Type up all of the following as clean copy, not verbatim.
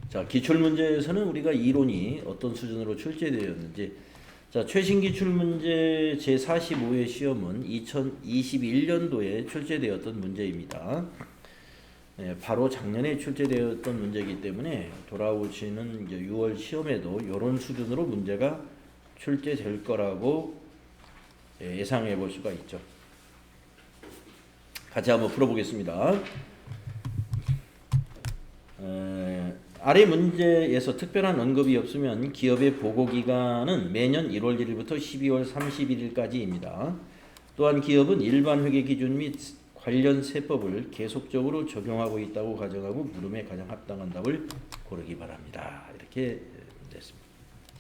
자, 기출문제에서는 우리가 이론이 어떤 수준으로 출제되었는지, 자, 최신 기출문제 제45회 시험은 2021년도에 출제되었던 문제입니다. 네, 바로 작년에 출제되었던 문제이기 때문에 돌아오시는 이제 6월 시험에도 이런 수준으로 문제가 출제될 거라고 예상해 볼 수가 있죠. 같이 한번 풀어보겠습니다. 아래 문제에서 특별한 언급이 없으면 기업의 보고기간은 매년 1월 1일부터 12월 31일까지입니다. 또한 기업은 일반 회계 기준 및 관련 세법을 계속적으로 적용하고 있다고 가정하고 물음에 가장 합당한 답을 고르기 바랍니다. 이렇게 됐습니다.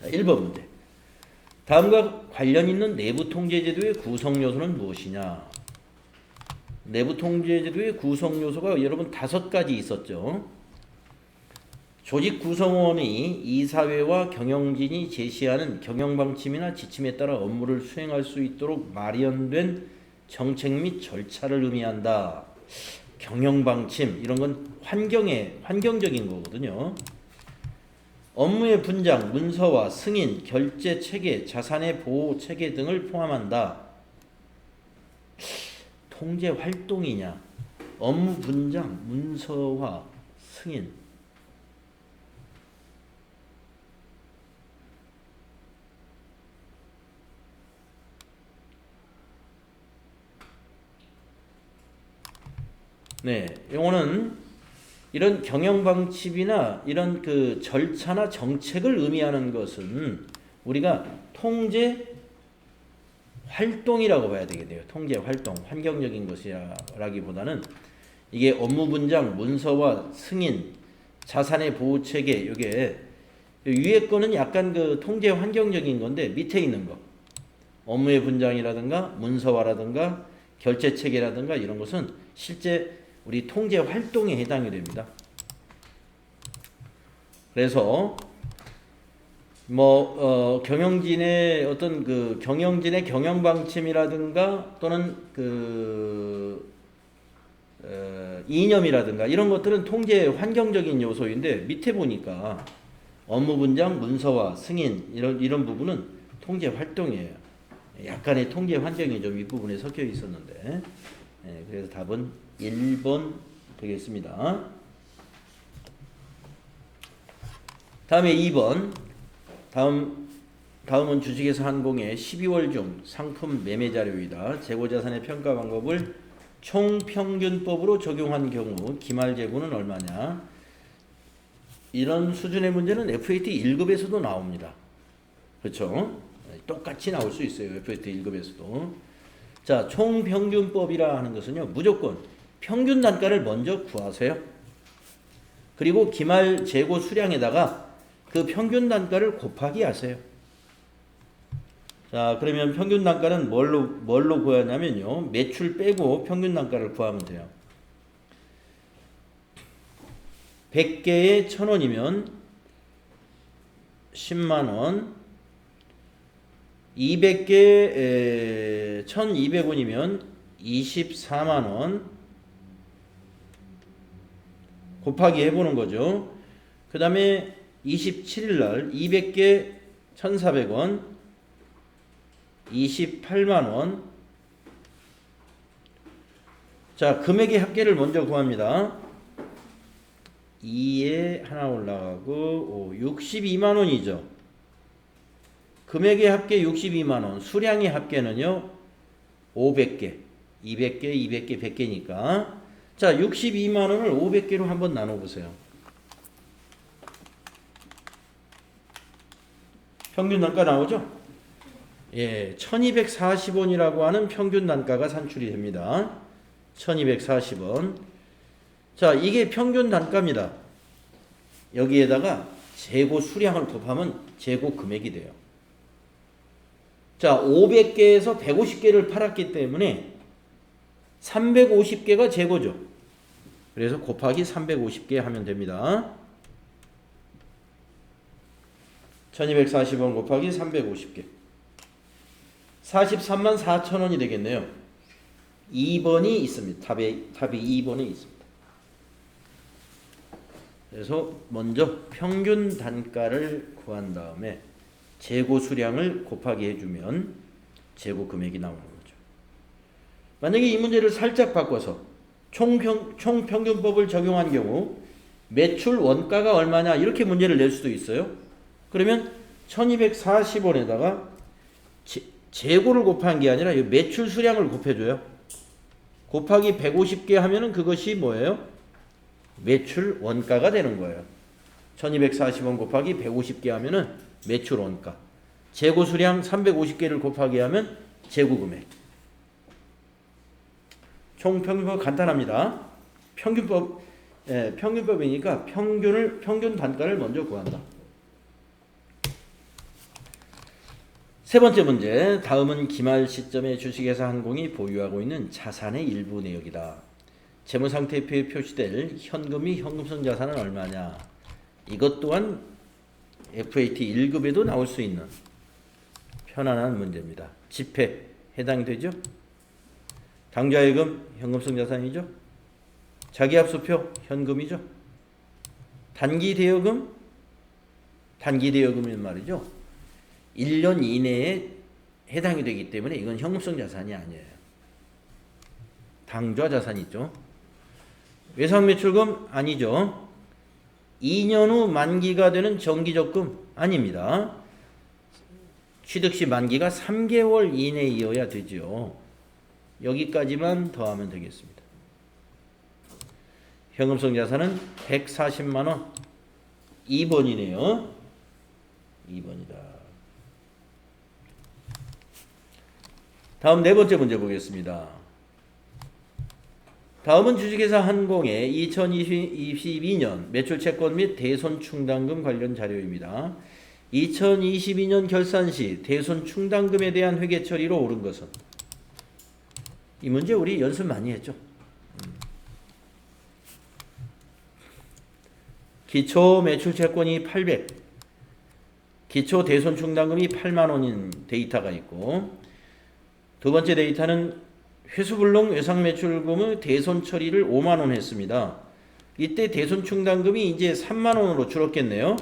자, 1번 문제. 다음과 관련 있는 내부 통제제도의 구성 요소는 무엇이냐? 내부 통제제도의 구성 요소가 여러분 5가지 있었죠. 조직 구성원이 이사회와 경영진이 제시하는 경영방침이나 지침에 따라 업무를 수행할 수 있도록 마련된 정책 및 절차를 의미한다. 경영방침 이런 건 환경적인 거거든요. 업무의 분장, 문서화, 승인, 결제 체계, 자산의 보호 체계 등을 포함한다. 통제 활동이냐? 업무 분장, 문서화, 승인. 네, 요거는 이런 경영방침이나 이런 그 절차나 정책을 의미하는 것은 우리가 통제 활동이라고 봐야 되겠네요. 통제 활동, 환경적인 것이라기보다는 이게 업무 분장, 문서화, 승인, 자산의 보호 체계, 요게 위에 거는 약간 그 통제 환경적인 건데 밑에 있는 거 업무의 분장이라든가 문서화라든가 결제 체계라든가 이런 것은 실제 우리 통제 활동에 해당이 됩니다. 그래서 경영진의 어떤 그 경영진의 경영 방침이라든가 또는 그 이념이라든가 이런 것들은 통제 환경적인 요소인데 밑에 보니까 업무 분장, 문서화, 승인 이런 부분은 통제 활동이에요. 약간의 통제 환경이 좀 윗부분에 섞여 있었는데 그래서 답은 1번 되겠습니다. 다음에 2번. 다음은 주식회사 한공의 12월 중 상품 매매 자료이다. 재고자산의 평가 방법을 총평균법으로 적용한 경우 기말 재고는 얼마냐? 이런 수준의 문제는 FAT 1급에서도 나옵니다. 그렇죠? 똑같이 나올 수 있어요. FAT 1급에서도. 자, 총평균법이라 하는 것은요. 무조건 평균 단가를 먼저 구하세요. 그리고 기말 재고 수량에다가 그 평균 단가를 곱하기 하세요. 자, 그러면 평균 단가는 뭘로 구하냐면요. 매출 빼고 평균 단가를 구하면 돼요. 100개에 1,000원이면 10만원, 200개에 1,200원이면 24만원 곱하기 해보는 거죠. 그 다음에 27일날 200개 1,400원 28만원. 자, 금액의 합계를 먼저 구합니다. 2에 하나 올라가고 62만원이죠. 금액의 합계 62만원, 수량의 합계는요 500개, 200개, 200개, 100개니까 자, 62만원을 500개로 한번 나눠보세요. 평균 단가 나오죠? 예, 1240원이라고 하는 평균 단가가 산출이 됩니다. 1240원. 자, 이게 평균 단가입니다. 여기에다가 재고 수량을 곱하면 재고 금액이 돼요. 자, 500개에서 150개를 팔았기 때문에 350개가 재고죠. 그래서 곱하기 350개 하면 됩니다. 1240원 곱하기 350개. 43만 4천원이 되겠네요. 2번이 있습니다. 답이 2번에 있습니다. 그래서 먼저 평균 단가를 구한 다음에 재고 수량을 곱하기 해주면 재고 금액이 나오는 거죠. 만약에 이 문제를 살짝 바꿔서 총평균법을 적용한 경우 매출 원가가 얼마냐 이렇게 문제를 낼 수도 있어요. 그러면 1240원에다가 재고를 곱한 게 아니라 매출 수량을 곱해줘요. 곱하기 150개 하면은 그것이 뭐예요? 매출 원가가 되는 거예요. 1240원 곱하기 150개 하면은 매출 원가. 재고 수량 350개를 곱하기 하면 재고 금액. 총평균법 간단합니다. 평균법이니까 평균 단가를 먼저 구한다. 세 번째 문제. 다음은 기말 시점에 주식회사 항공이 보유하고 있는 자산의 일부 내역이다. 재무상태표에 표시될 현금이 현금성 자산은 얼마냐. 이것 또한 FAT 1급에도 나올 수 있는 편안한 문제입니다. 지폐 해당되죠? 당좌예금 현금성 자산이죠? 자기합수표 현금이죠? 단기대여금은 말이죠. 1년 이내에 해당이 되기 때문에 이건 현금성 자산이 아니에요. 당좌 자산이 있죠. 외상매출금 아니죠. 2년 후 만기가 되는 정기적금 아닙니다. 취득시 만기가 3개월 이내이어야 되죠. 여기까지만 더하면 되겠습니다. 현금성 자산은 140만원 2번이네요. 2번이다. 다음 네 번째 문제 보겠습니다. 다음은 주식회사 한공의 2022년 매출채권 및 대손충당금 관련 자료입니다. 2022년 결산 시 대손충당금에 대한 회계 처리로 옳은 것은? 이 문제 우리 연습 많이 했죠. 기초 매출채권이 800, 기초 대손충당금이 8만원인 데이터가 있고, 두 번째 데이터는 회수불능 외상매출금의 대손 처리를 5만원 했습니다. 이때 대손충당금이 이제 3만원으로 줄었겠네요.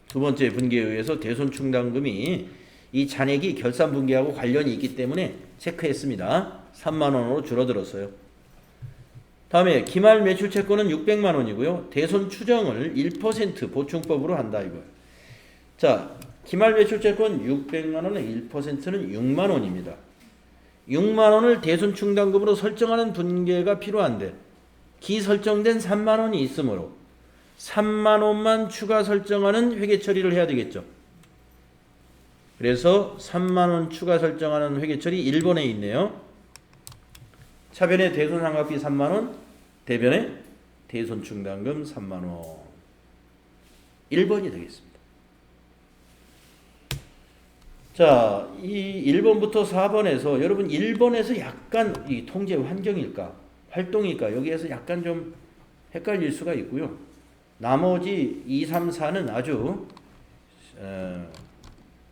두 번째 분기에 의해서 대손충당금이 이 잔액이 결산분기하고 관련이 있기 때문에 체크했습니다. 3만원으로 줄어들었어요. 다음에 기말 매출채권은 600만원이고요. 대손 추정을 1% 보충법으로 한다 이거예요. 자, 기말 매출채권 600만원의 1%는 6만원입니다. 6만원을 대손충당금으로 설정하는 분계가 필요한데 기설정된 3만원이 있으므로 3만원만 추가 설정하는 회계 처리를 해야 되겠죠. 그래서 3만원 추가 설정하는 회계 처리 1번에 있네요. 차변에 대손상각비 3만원, 대변에 대손충당금 3만원. 1번이 되겠습니다. 자, 이 1번부터 4번에서 여러분 1번에서 약간 이 통제 환경일까 활동일까 여기에서 약간 좀 헷갈릴 수가 있고요. 나머지 2, 3, 4는 아주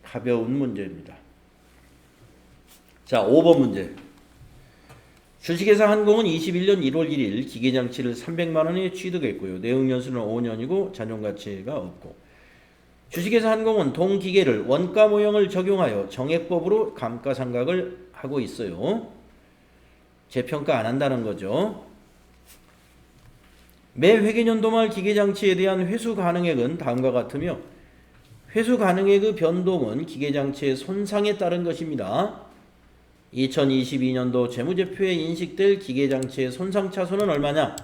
가벼운 문제입니다. 자, 5번 문제. 주식회사 한공은 21년 1월 1일 기계장치를 300만원에 취득했고요. 내역연수는 5년이고 잔존가치가 없고, 주식회사 한공은 동기계를 원가 모형을 적용하여 정액법으로 감가상각을 하고 있어요. 재평가 안 한다는 거죠. 매 회계연도 말 기계장치에 대한 회수 가능액은 다음과 같으며 회수 가능액의 변동은 기계장치의 손상에 따른 것입니다. 2022년도 재무제표에 인식될 기계장치의 손상차손은 얼마냐?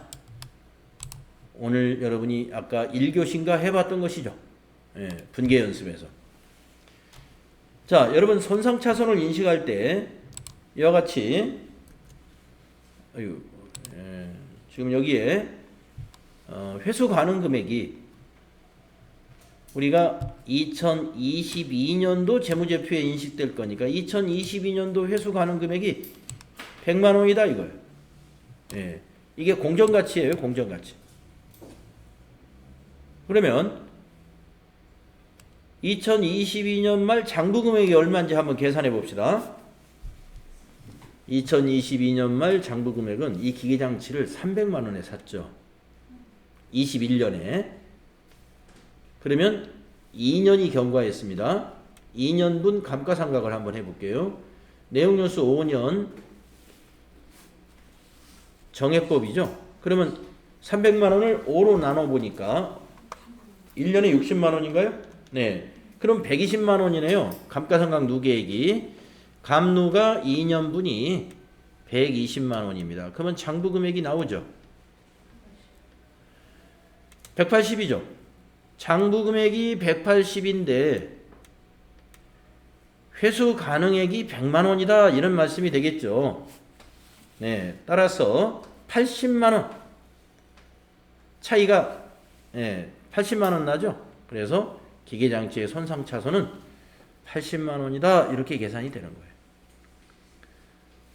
오늘 여러분이 아까 1교시인가 해봤던 것이죠. 예, 분계 연습에서. 자, 여러분 손상차손을 인식할 때 이와 같이 지금 여기에 회수 가능 금액이 우리가 2022년도 재무제표에 인식될 거니까 2022년도 회수 가능 금액이 100만 원이다 이거예요. 예, 이게 공정가치예요, 공정가치. 그러면 2022년 말 장부 금액이 얼마인지 한번 계산해 봅시다. 2022년 말 장부 금액은 이 기계장치를 300만 원에 샀죠. 21년에. 그러면 2년이 경과했습니다. 2년분 감가상각을 한번 해볼게요. 내용연수 5년 정액법이죠. 그러면 300만 원을 5로 나눠보니까 1년에 60만 원인가요? 네. 그럼 120만 원이네요. 감가상각 누계액이. 감누가 2년분이 120만 원입니다. 그러면 장부 금액이 나오죠. 180이죠. 장부 금액이 180인데 회수 가능액이 100만 원이다. 이런 말씀이 되겠죠. 네. 따라서 80만 원 차이가 80만 원 나죠. 그래서 기계장치의 손상차손은 80만 원이다. 이렇게 계산이 되는 거예요.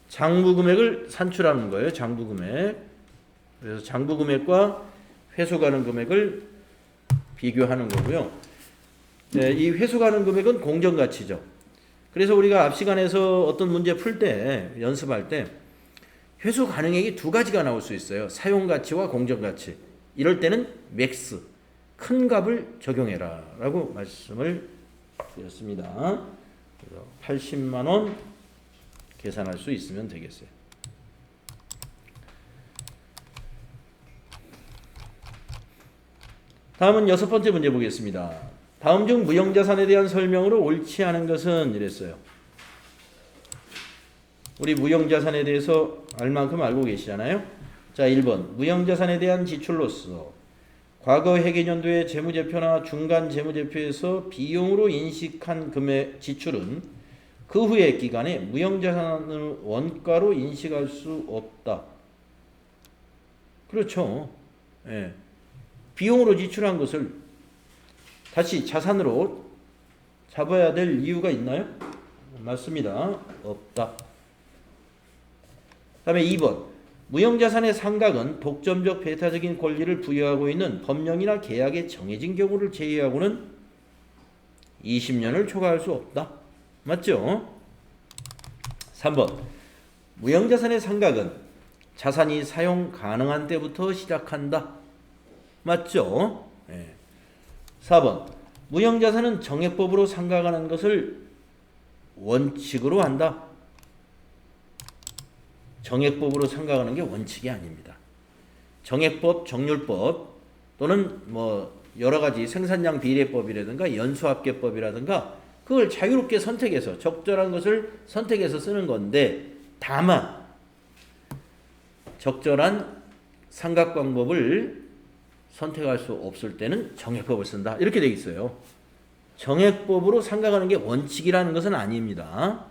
장부 금액을 산출하는 거예요. 장부 금액. 그래서 장부 금액과 회수 가능 금액을 비교하는 거고요. 네, 이 회수 가능 금액은 공정가치죠. 그래서 우리가 앞 시간에서 어떤 문제 풀 때, 연습할 때 회수 가능액이 두 가지가 나올 수 있어요. 사용가치와 공정가치. 이럴 때는 맥스, 큰 값을 적용해라 라고 말씀을 드렸습니다. 그래서 80만 원 계산할 수 있으면 되겠어요. 다음은 6번째 문제 보겠습니다. 다음 중 무형자산에 대한 설명으로 옳지 않은 것은 이랬어요. 우리 무형자산에 대해서 알만큼 알고 계시잖아요. 자, 1번 무형자산에 대한 지출로서 과거 회계연도의 재무제표나 중간 재무제표에서 비용으로 인식한 금액 지출은 그 후의 기간에 무형자산을 원가로 인식할 수 없다. 그렇죠. 예. 비용으로 지출한 것을 다시 자산으로 잡아야 될 이유가 있나요? 맞습니다. 없다. 다음에 2번 무형자산의 상각은 독점적 배타적인 권리를 부여하고 있는 법령이나 계약에 정해진 경우를 제외하고는 20년을 초과할 수 없다. 맞죠? 3번 무형자산의 상각은 자산이 사용 가능한 때부터 시작한다. 맞죠? 네. 4번 무형자산은 정액법으로 상각하는 것을 원칙으로 한다. 정액법으로 상각하는 게 원칙이 아닙니다. 정액법, 정률법 또는 뭐 여러 가지 생산량 비례법이라든가 연수합계법이라든가 그걸 자유롭게 선택해서 적절한 것을 선택해서 쓰는 건데 다만 적절한 상각 방법을 선택할 수 없을 때는 정액법을 쓴다. 이렇게 되어 있어요. 정액법으로 상각하는 게 원칙이라는 것은 아닙니다.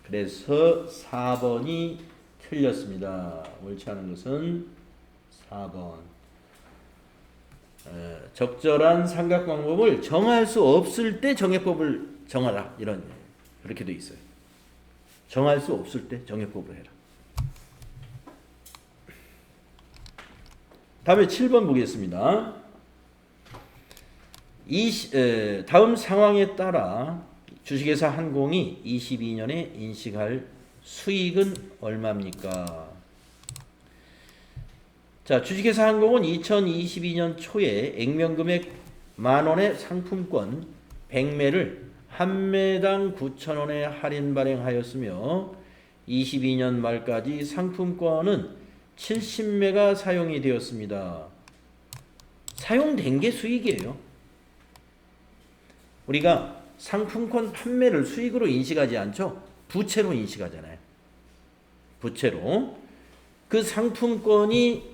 그래서 4번이 틀렸습니다. 옳지 않은 것은 4번. 적절한 상각 방법을 정할 수 없을 때 정액법을 정하라. 그렇게 되어 있어요. 정할 수 없을 때 정액법을 해라. 다음에 7번 보겠습니다. 다음 상황에 따라 주식회사 한공이 22년에 인식할 수익은 얼마입니까? 자, 주식회사 한공은 2022년 초에 액면금액 10,000원의 상품권 100매를 한 매당 9,000원에 할인 발행하였으며 22년 말까지 상품권은 70매가 사용이 되었습니다. 사용된 게 수익이에요. 우리가 상품권 판매를 수익으로 인식하지 않죠? 부채로 인식하잖아요. 부채로. 그 상품권이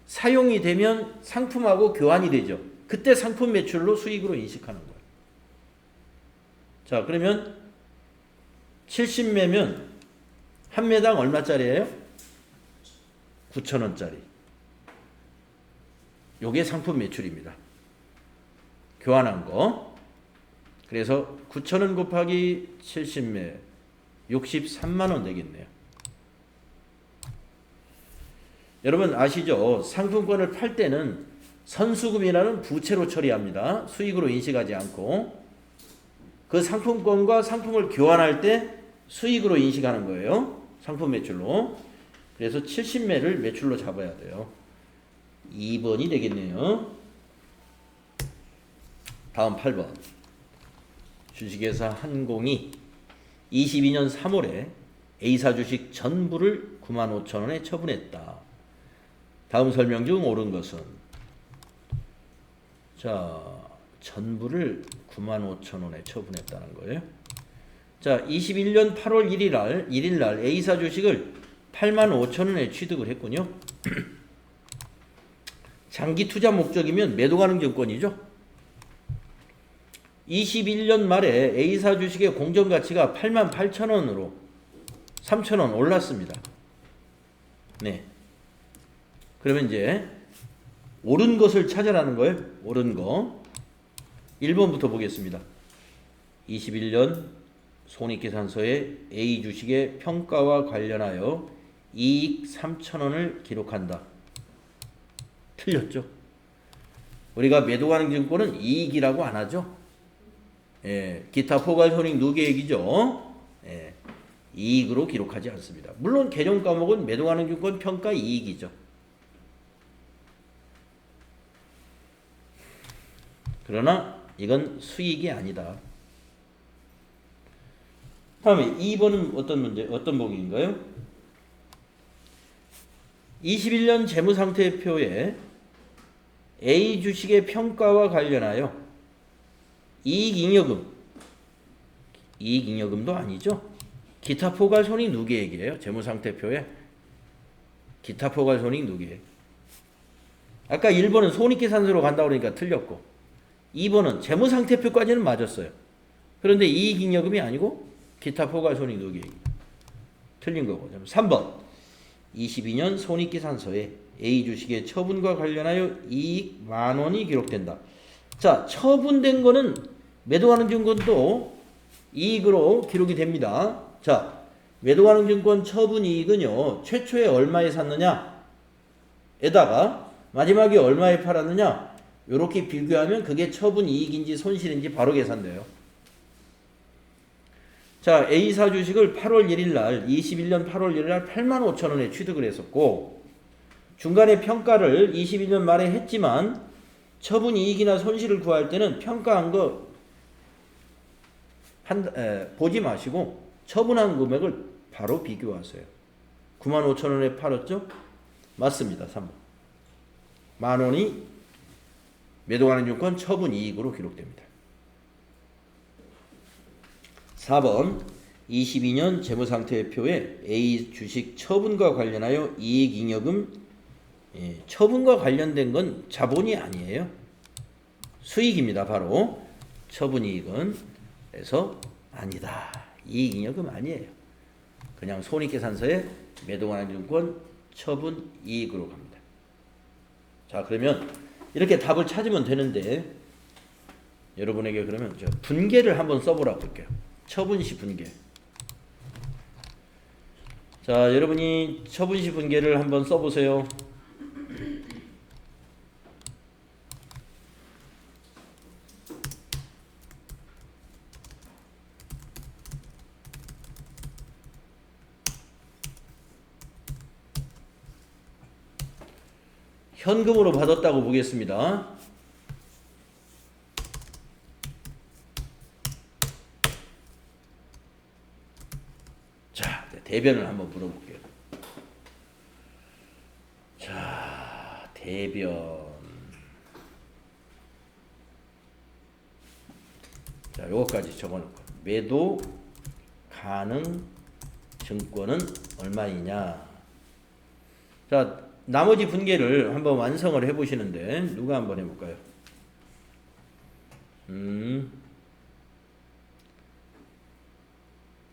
사용이 되면 상품하고 교환이 되죠. 그때 상품 매출로 수익으로 인식하는 거예요. 자, 그러면 70매면 한 매당 얼마짜리예요? 9,000원짜리. 요게 상품 매출입니다. 교환한 거. 그래서 9,000원 곱하기 70매 63만 원 되겠네요. 여러분 아시죠? 상품권을 팔 때는 선수금이라는 부채로 처리합니다. 수익으로 인식하지 않고 그 상품권과 상품을 교환할 때 수익으로 인식하는 거예요. 상품 매출로. 그래서 70매를 매출로 잡아야 돼요. 2번이 되겠네요. 다음 8번. 주식회사 한공이 22년 3월에 A사 주식 전부를 95,000원에 처분했다. 다음 설명 중 옳은 것은? 자, 전부를 95,000원에 처분했다는 거예요. 자, 21년 8월 1일 날 A사 주식을 85,000원에 취득을 했군요. 장기 투자 목적이면 매도 가능 증권이죠. 21년 말에 A사 주식의 공정 가치가 88,000원으로 3,000원 올랐습니다. 네. 그러면 이제 옳은 것을 찾아라는 거예요. 옳은 거. 1번부터 보겠습니다. 21년 손익계산서에 A 주식의 평가와 관련하여 이익 3,000원을 기록한다. 틀렸죠. 우리가 매도 가능 증권은 이익이라고 안 하죠. 예, 기타 포괄 손익 누계액이죠. 예, 이익으로 기록하지 않습니다. 물론 개정 과목은 매도 가능 증권 평가 이익이죠. 그러나 이건 수익이 아니다. 다음에 2번은 어떤 문제, 어떤 보기인가요? 21년 재무상태표에 A 주식의 평가와 관련하여 이익잉여금도 아니죠. 기타 포괄 손익 누계액이에요. 재무상태표에 기타 포괄 손익 누계액. 아까 1번은 손익계산서로 간다고 그러니까 틀렸고 2번은 재무상태표까지는 맞았어요. 그런데 이익잉여금이 아니고 기타 포괄 손익 누계액. 틀린 거고. 3번 22년 손익계산서에 A 주식의 처분과 관련하여 이익 10,000원이 기록된다. 자, 처분된 거는 매도 가능 증권도 이익으로 기록이 됩니다. 자, 매도 가능 증권 처분 이익은요, 최초에 얼마에 샀느냐 에다가 마지막에 얼마에 팔았느냐 요렇게 비교하면 그게 처분 이익인지 손실인지 바로 계산돼요. 자, A사 주식을 8월 1일 날 21년 8월 1일 날 85,000원에 취득을 했었고 중간에 평가를 21년 말에 했지만 처분 이익이나 손실을 구할 때는 평가한 거 보지 마시고 처분한 금액을 바로 비교하세요. 95,000원에 팔았죠? 맞습니다. 3번. 10,000원이 매도 가능 증권 처분 이익으로 기록됩니다. 4번 22년 재무상태표에 A 주식 처분과 관련하여 이익잉여금 처분과 관련된 건 자본이 아니에요. 수익입니다. 바로 처분이익은 그래서 아니다. 이익잉여금 아니에요. 그냥 손익계산서에 매도 가능 증권 처분이익으로 갑니다. 자, 그러면 이렇게 답을 찾으면 되는데 여러분에게 그러면 저 분계를 한번 써보라고 할게요. 처분시 분계. 자, 여러분이 처분시 분계를 한번 써보세요. 현금으로 받았다고 보겠습니다. 자, 대변을 한번 물어볼게요. 자, 대변. 자, 요거까지 적어놓고 매도 가능 증권은 얼마이냐. 자, 나머지 분계를 한번 완성을 해보시는데 누가 한번 해볼까요?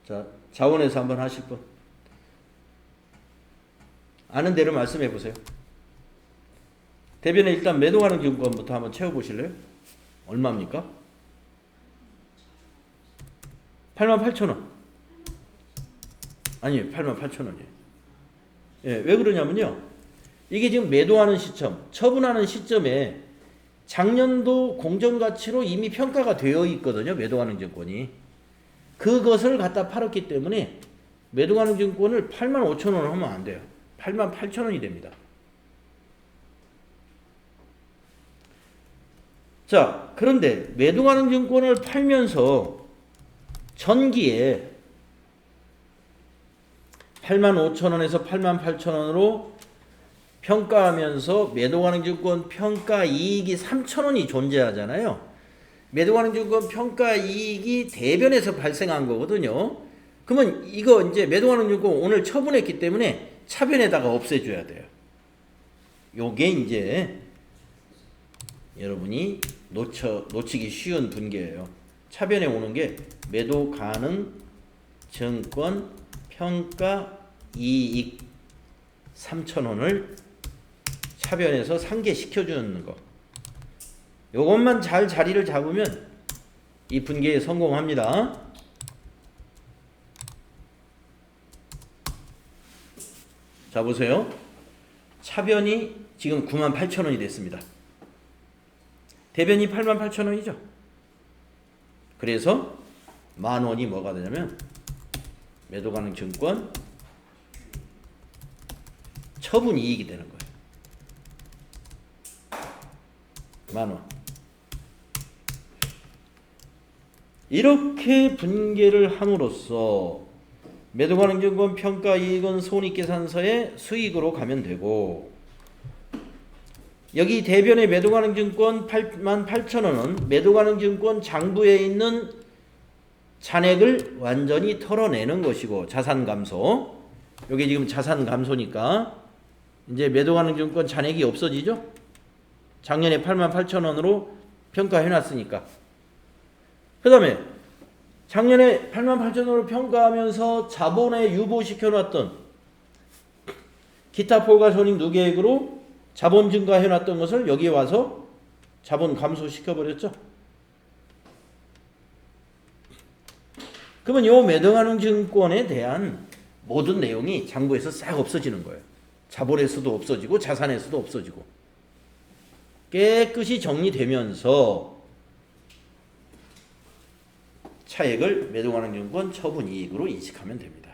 자, 자원에서 한번 하실 분. 아는 대로 말씀해 보세요. 대변에 일단 매도 가능 증권부터 한번 채워보실래요? 얼마입니까? 88,000원. 아니요, 88,000원이에요. 예, 왜 그러냐면요. 이게 지금 매도하는 시점, 처분하는 시점에 작년도 공정가치로 이미 평가가 되어 있거든요. 매도하는 증권이. 그것을 갖다 팔았기 때문에 매도 가능 증권을 85,000원을 하면 안 돼요. 88,000원이 됩니다. 자, 그런데 매도 가능 증권을 팔면서 전기에 85,000원에서 88,000원으로 평가하면서 매도 가능 증권 평가 이익이 3,000원이 존재하잖아요. 매도 가능 증권 평가 이익이 대변에서 발생한 거거든요. 그러면 이거 이제 매도 가능 증권 오늘 처분했기 때문에 차변에다가 없애줘야 돼요. 요게 이제 여러분이 놓치기 쉬운 분계예요. 차변에 오는 게 매도 가능 증권 평가 이익 3,000원을 차변에서 상계시켜주는 거. 요것만 잘 자리를 잡으면 이 분계에 성공합니다. 자, 보세요. 차변이 지금 98,000원이 됐습니다. 대변이 88,000원이죠. 그래서 10,000원이 뭐가 되냐면 매도 가능 증권 처분 이익이 되는 거예요. 10,000원. 이렇게 분계를 함으로써 매도 가능 증권 평가 이익은 손익계산서에 수익으로 가면 되고, 여기 대변의 매도 가능 증권 88,000원은 매도 가능 증권 장부에 있는 잔액을 완전히 털어내는 것이고, 자산 감소. 여기 지금 자산 감소니까 이제 매도 가능 증권 잔액이 없어지죠? 작년에 88,000원으로 평가해 놨으니까. 그 다음에 작년에 88,000원으로 평가하면서 자본에 유보시켜 놨던 기타 포괄 손익 누계액으로 자본 증가해 놨던 것을 여기에 와서 자본 감소시켜 버렸죠. 그러면 요 매도 가능 증권에 대한 모든 내용이 장부에서 싹 없어지는 거예요. 자본에서도 없어지고 자산에서도 없어지고 깨끗이 정리되면서 차액을 매도 가능 증권 처분 이익으로 인식하면 됩니다.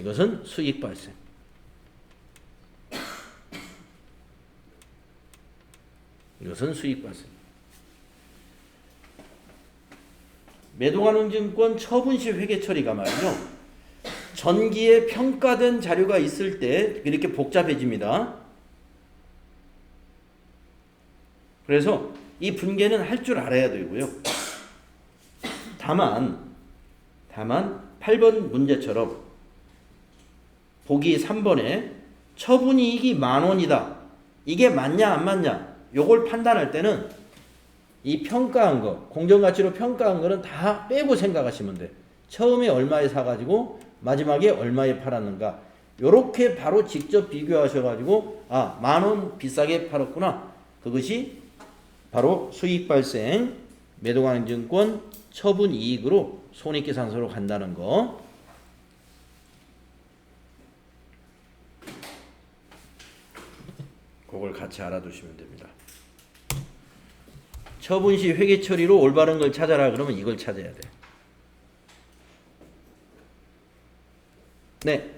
이것은 수익 발생. 이것은 수익 발생. 매도 가능 증권 처분 시 회계 처리가 말이죠. 전기에 평가된 자료가 있을 때 이렇게 복잡해집니다. 그래서 이 분계는 할 줄 알아야 되고요. 다만 8번 문제처럼 보기 3번에 처분이익이 10,000원이다. 이게 맞냐 안 맞냐 요걸 판단할 때는 이 평가한 거, 공정가치로 평가한 거는 다 빼고 생각하시면 돼. 처음에 얼마에 사가지고 마지막에 얼마에 팔았는가 요렇게 바로 직접 비교하셔가지고 10,000원 비싸게 팔았구나. 그것이 바로 수익 발생 매도 가능 증권 처분 이익으로 손익계산서로 간다는 거. 그걸 같이 알아두시면 됩니다. 처분 시 회계 처리로 올바른 걸 찾아라 그러면 이걸 찾아야 돼. 네.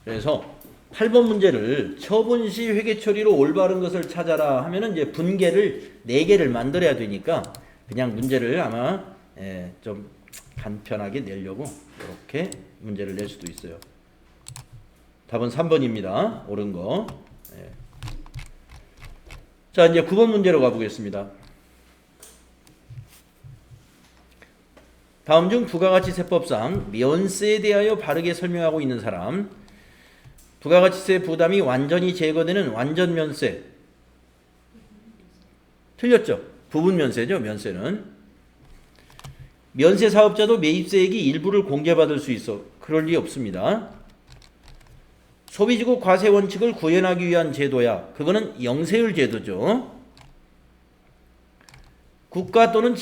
그래서 8번 문제를 처분 시 회계 처리로 올바른 것을 찾아라 하면은 이제 분계를 4개를 만들어야 되니까 그냥 문제를 아마 좀 간편하게 내려고 이렇게 문제를 낼 수도 있어요. 답은 3번입니다. 옳은 거. 자, 이제 9번 문제로 가보겠습니다. 다음 중 부가가치세법상 면세에 대하여 바르게 설명하고 있는 사람. 부가가치세 부담이 완전히 제거되는 완전면세. 틀렸죠? 부분면세죠. 면세는. 면세 사업자도 매입세액이 일부를 공제받을 수 있어. 그럴 리 없습니다. 소비지구 과세 원칙을 구현하기 위한 제도야. 그거는 영세율 제도죠. 국가 또는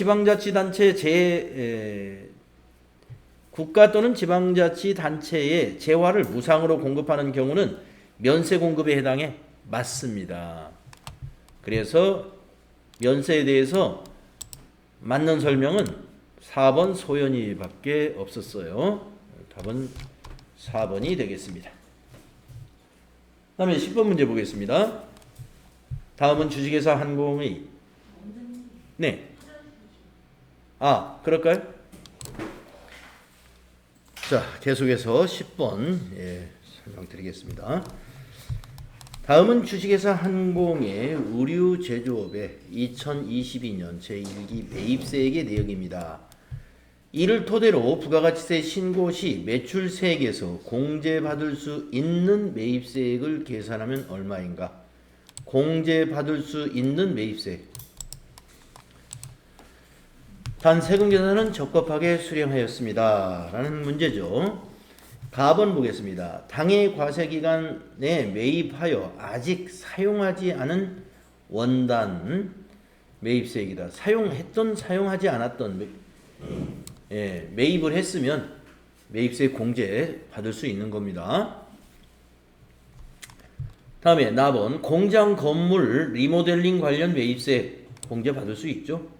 지방자치단체의 재화를 무상으로 공급하는 경우는 면세 공급에 해당해. 맞습니다. 그래서 면세에 대해서 맞는 설명은 4번 소연이밖에 없었어요. 답은 4번이 되겠습니다. 다음에 10번 문제 보겠습니다. 다음은 주식회사 한공의 네. 그럴까요? 자, 계속해서 10번 설명드리겠습니다. 다음은 주식회사 한공의 의류 제조업의 2022년 제1기 매입세액의 내역입니다. 이를 토대로 부가가치세 신고 시 매출세액에서 공제받을 수 있는 매입세액을 계산하면 얼마인가? 공제받을 수 있는 매입세액. 단 세금 계산은 적법하게 수령하였습니다. 라는 문제죠. 가번 보겠습니다. 당해 과세기간에 매입하여 아직 사용하지 않은 원단 매입세액이다. 사용했던 사용하지 않았던 매입을 했으면 매입세 공제 받을 수 있는 겁니다. 다음에 나번 공장 건물 리모델링 관련 매입세 공제 받을 수 있죠.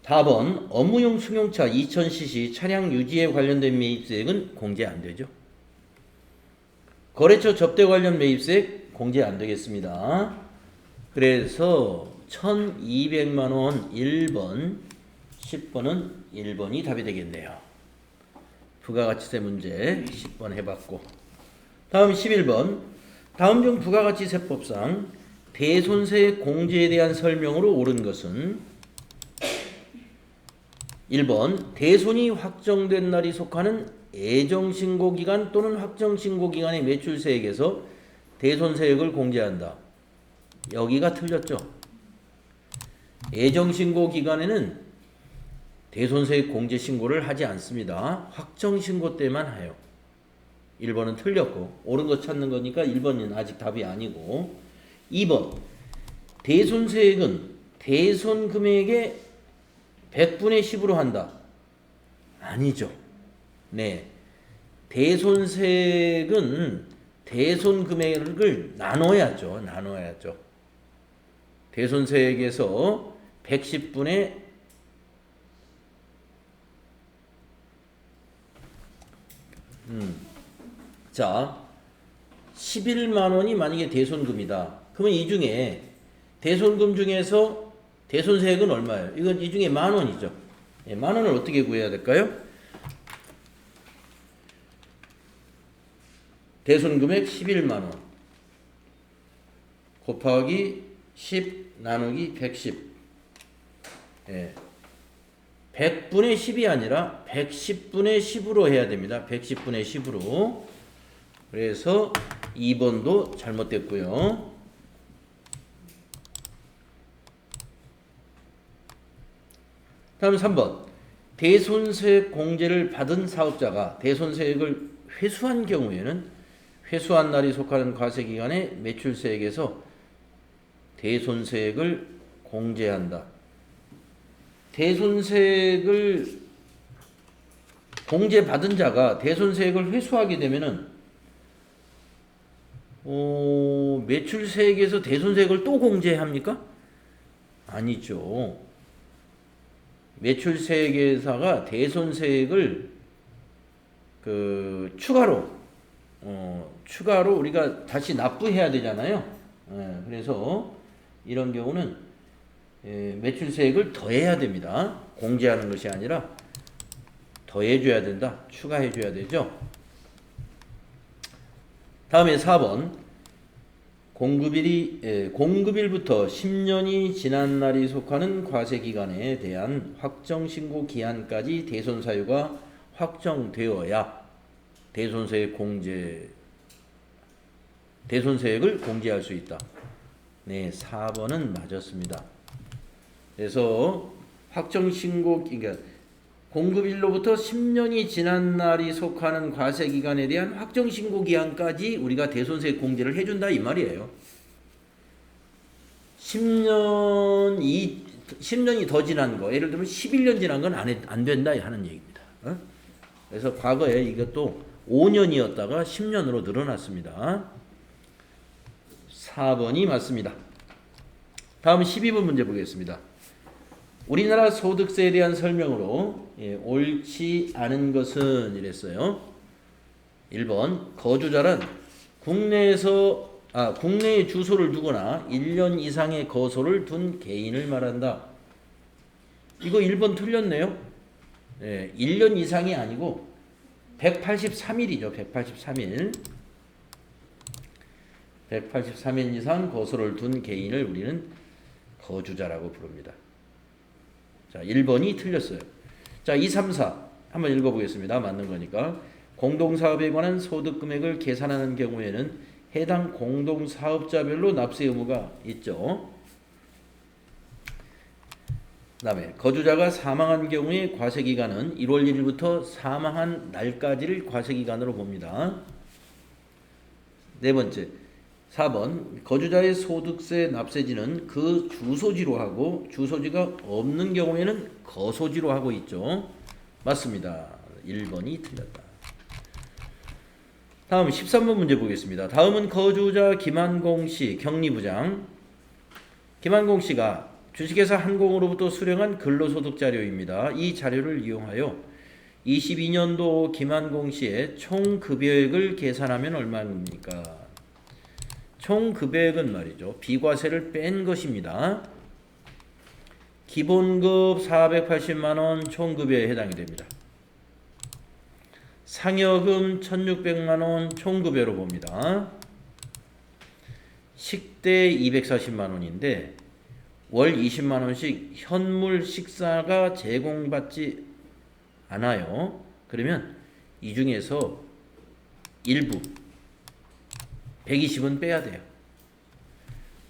다번 업무용 승용차 2000cc 차량 유지에 관련된 매입세액은 공제 안 되죠. 거래처 접대 관련 매입세액 공제 안 되겠습니다. 그래서 1200만 원 1번 10번은 1번이 답이 되겠네요. 부가가치세 문제 10번 해봤고, 다음 11번 다음 중 부가가치세법상 대손세 공제에 대한 설명으로 옳은 것은 1번 대손이 확정된 날이 속하는 애정신고기간 또는 확정신고기간의 매출세액에서 대손세액을 공제한다. 여기가 틀렸죠. 애정신고기간에는 대손세액 공제 신고를 하지 않습니다. 확정신고 때만 해요. 1번은 틀렸고 옳은 거 찾는 거니까 1번은 아직 답이 아니고, 2번 대손세액은 대손금액의 100분의 10으로 한다. 아니죠. 네, 대손세액은 대손금액을 나눠야죠. 대손세액에서 110분의 자 11만 원이 만약에 대손금이다. 그러면 이 중에 대손금 중에서 대손세액은 얼마예요? 이건 이 중에 만 원이죠. 만 원을 어떻게 구해야 될까요? 대손금액 11만 원 곱하기 10 나누기 110. 100분의 10이 아니라 110분의 10으로 해야 됩니다. 110분의 10으로. 그래서 2번도 잘못됐고요. 다음 3번. 대손세액 공제를 받은 사업자가 대손세액을 회수한 경우에는 회수한 날이 속하는 과세기간의 매출세액에서 대손세액을 공제한다. 대손세액을 공제받은 자가 대손세액을 회수하게 되면은 매출세액에서 대손세액을 또 공제합니까? 아니죠. 매출세액회사가 대손세액을 추가로 우리가 다시 납부해야 되잖아요. 그래서 이런 경우는 매출세액을 더해야 됩니다. 공제하는 것이 아니라 더해줘야 된다. 추가해줘야 되죠. 다음에 4번 공급일부터 10년이 지난 날이 속하는 과세기간에 대한 확정신고 기한까지 대손사유가 확정되어야 대손세액을 공제할 수 있다. 네, 4번은 맞았습니다. 그래서 그러니까 공급일로부터 10년이 지난 날이 속하는 과세기간에 대한 확정신고 기한까지 우리가 대손세액 공제를 해준다 이 말이에요. 10년이 더 지난 거, 예를 들면 11년 지난 건 안 된다 하는 얘기입니다. 그래서 과거에 이것도 5년이었다가 10년으로 늘어났습니다. 4번이 맞습니다. 다음 12번 문제 보겠습니다. 우리나라 소득세에 대한 설명으로 옳지 않은 것은 이랬어요. 1번 거주자란 국내에 주소를 두거나 1년 이상의 거소를 둔 개인을 말한다. 이거 1번 틀렸네요. 1년 이상이 아니고 183일이죠. 183일. 183일 이상 거소를 둔 개인을 우리는 거주자라고 부릅니다. 자, 1번이 틀렸어요. 자, 2, 3, 4 한번 읽어보겠습니다. 맞는 거니까. 공동사업에 관한 소득 금액을 계산하는 경우에는 해당 공동사업자별로 납세 의무가 있죠. 그 다음에 거주자가 사망한 경우에 과세기간은 1월 1일부터 사망한 날까지를 과세기간으로 봅니다. 네 번째, 4번 거주자의 소득세 납세지는 그 주소지로 하고 주소지가 없는 경우에는 거소지로 하고 있죠. 맞습니다. 1번이 틀렸다. 다음 13번 문제 보겠습니다. 다음은 거주자 김한공 씨 격리부장. 김한공 씨가 주식회사 한공으로부터 수령한 근로소득 자료입니다. 이 자료를 이용하여 22년도 김한공 씨의 총 급여액을 계산하면 얼마입니까? 총 급여액은 말이죠. 비과세를 뺀 것입니다. 기본급 480만원 총급여에 해당이 됩니다. 상여금 1600만원 총급여로 봅니다. 식대 240만원인데 월 20만원씩 현물 식사가 제공받지 않아요. 그러면 이 중에서 일부 120은 빼야 돼요.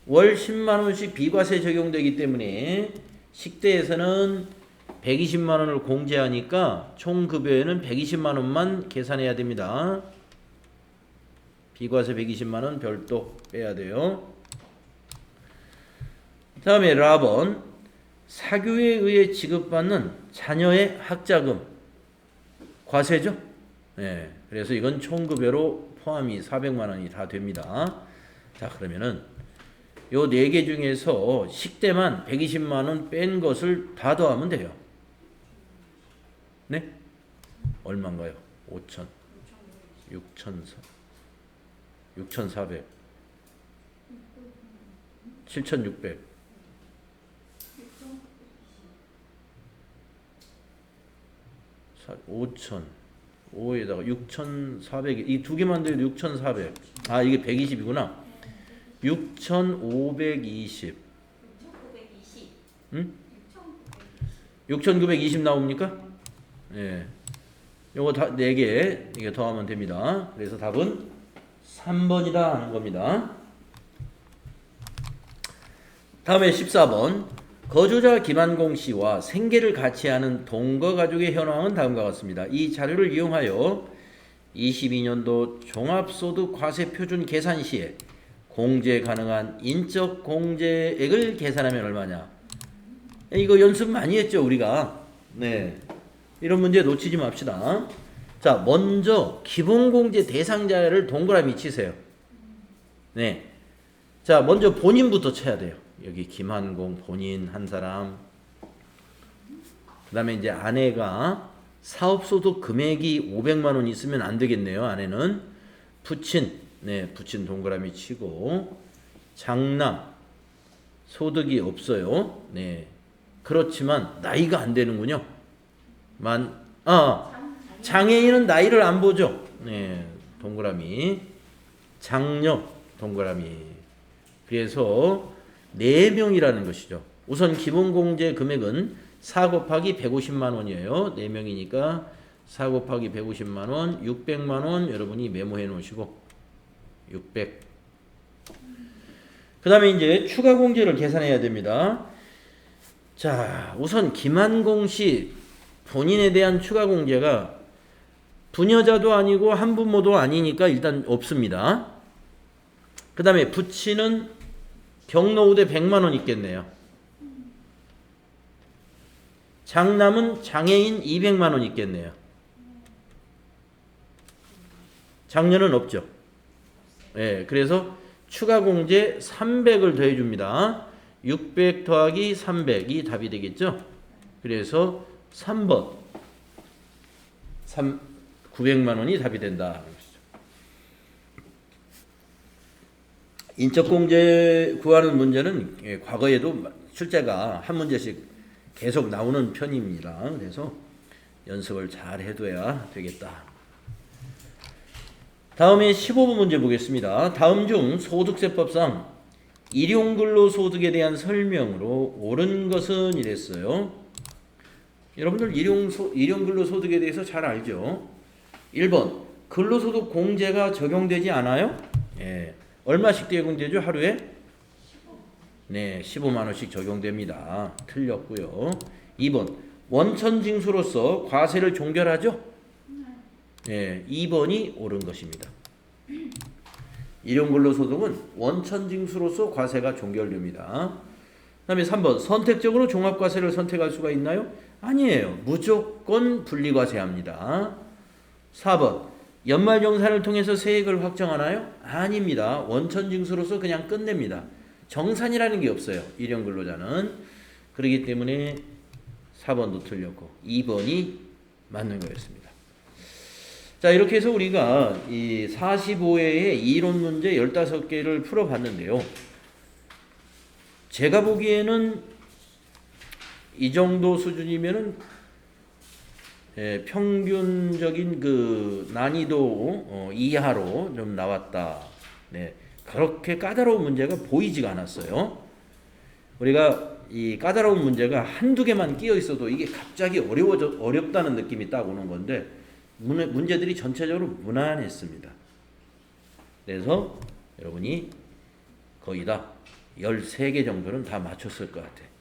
월 10만원씩 비과세 적용되기 때문에 식대에서는 120만원을 공제하니까 총급여에는 120만원만 계산해야 됩니다. 비과세 120만원 별도 빼야 돼요. 다음에 라번 사교에 의해 지급받는 자녀의 학자금 과세죠. 네, 그래서 이건 총급여로 포함이 400만원이 다 됩니다. 자, 그러면은 요 4개 중에서 식대만 120만원 뺀 것을 다 더하면 돼요. 네? 얼마인가요? 5천 6,400 7,600 5천 5에다가 6,400 이 두 개만 돼도 6,400 아 이게 120이구나 6,520 응? 6,920 나옵니까? 예. 요거 다 4개 이게 더하면 됩니다. 그래서 답은 3번이다 하는 겁니다. 다음에 14번 거주자 김한공 씨와 생계를 같이 하는 동거 가족의 현황은 다음과 같습니다. 이 자료를 이용하여 22년도 종합소득과세 표준 계산 시에 공제 가능한 인적 공제액을 계산하면 얼마냐? 이거 연습 많이 했죠 우리가. 네. 이런 문제 놓치지 맙시다. 자, 먼저 기본공제 대상자를 동그라미 치세요. 네. 자, 먼저 본인부터 쳐야 돼요. 여기 김한공 본인 한 사람. 그 다음에 이제 아내가 사업소득 금액이 500만 원 있으면 안 되겠네요. 아내는 부친, 네, 부친 동그라미 치고 장남 소득이 없어요. 네. 그렇지만 나이가 안 되는군요. 장애인은 나이를 안 보죠. 네, 동그라미. 장녀 동그라미. 그래서 4명이라는 것이죠. 우선 기본공제 금액은 4 곱하기 150만 원이에요. 4명이니까 4 곱하기 150만 원, 600만 원 여러분이 메모해 놓으시고 600. 그 다음에 이제 추가 공제를 계산해야 됩니다. 자, 우선 김한공 씨 본인에 대한 추가 공제가 부녀자도 아니고 한부모도 아니니까 일단 없습니다. 그 다음에 부친은 경로우대 100만 원 있겠네요. 장남은 장애인 200만 원 있겠네요. 장녀는 없죠. 예, 그래서 추가 공제 300을 더해 줍니다. 600 더하기 300이 답이 되겠죠. 그래서 3번 900만 원이 답이 된다. 인적공제 구하는 문제는 과거에도 출제가 한 문제씩 계속 나오는 편입니다. 그래서 연습을 잘 해둬야 되겠다. 다음에 15번 문제 보겠습니다. 다음 중 소득세법상 일용근로소득에 대한 설명으로 옳은 것은 이랬어요. 여러분들 일용근로소득에 대해서 잘 알죠? 1번 근로소득 공제가 적용되지 않아요? 예. 얼마씩 적용되죠? 하루에? 네, 15만 원씩 적용됩니다. 틀렸고요. 2번 원천징수로서 과세를 종결하죠? 네, 2번이 옳은 것입니다. 일용근로소득은 원천징수로서 과세가 종결됩니다. 그 다음에 3번 선택적으로 종합과세를 선택할 수가 있나요? 아니에요. 무조건 분리과세합니다. 4번 연말정산을 통해서 세액을 확정하나요? 아닙니다. 원천징수로서 그냥 끝냅니다. 정산이라는 게 없어요. 일용근로자는. 그렇기 때문에 4번도 틀렸고 2번이 맞는 거였습니다. 자, 이렇게 해서 우리가 이 45회의 이론 문제 15개를 풀어봤는데요. 제가 보기에는 이 정도 수준이면은 평균적인 그 난이도 이하로 좀 나왔다. 네, 그렇게 까다로운 문제가 보이지가 않았어요. 우리가 이 까다로운 문제가 한두 개만 끼어 있어도 이게 갑자기 어렵다는 느낌이 딱 오는 건데 문제들이 전체적으로 무난했습니다. 그래서 여러분이 거의 다 13개 정도는 다 맞췄을 것 같아요.